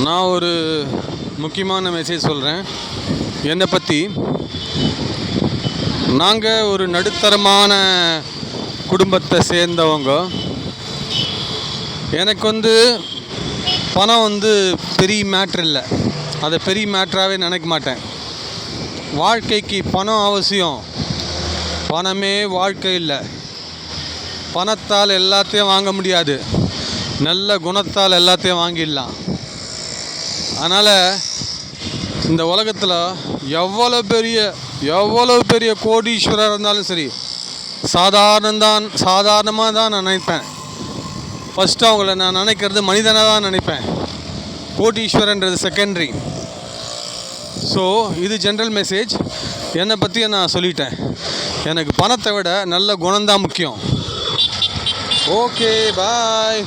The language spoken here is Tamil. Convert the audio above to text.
நான் ஒரு முக்கியமான மெசேஜ் சொல்கிறேன். என்னை பற்றி, நாங்கள் ஒரு நடுத்தரமான குடும்பத்தை சேர்ந்தவங்க. எனக்கு பணம் பெரிய மேட்ரு இல்லை. அதை பெரிய மேட்ராகவே நினைக்க மாட்டேன். வாழ்க்கைக்கு பணம் அவசியம். பணமே வாழ்க்கை இல்லை. பணத்தால் எல்லாத்தையும் வாங்க முடியாது. நல்ல குணத்தால் எல்லாத்தையும் வாங்கிடலாம். அதனால் இந்த உலகத்தில் எவ்வளோ பெரிய கோடீஸ்வரர் இருந்தாலும் சரி, சாதாரணமாக தான் நான் நினைப்பேன். ஃபஸ்ட்டு அவங்கள நான் நினைக்கிறது மனிதனாக தான் நினைப்பேன். கோடீஸ்வரன்றது செகண்டரி. ஸோ இது ஜென்ரல் மெசேஜ். என்னை பற்றி நான் சொல்லிட்டேன். எனக்கு பணத்தை விட நல்ல குணம்தான் முக்கியம். ஓகே, பாய்.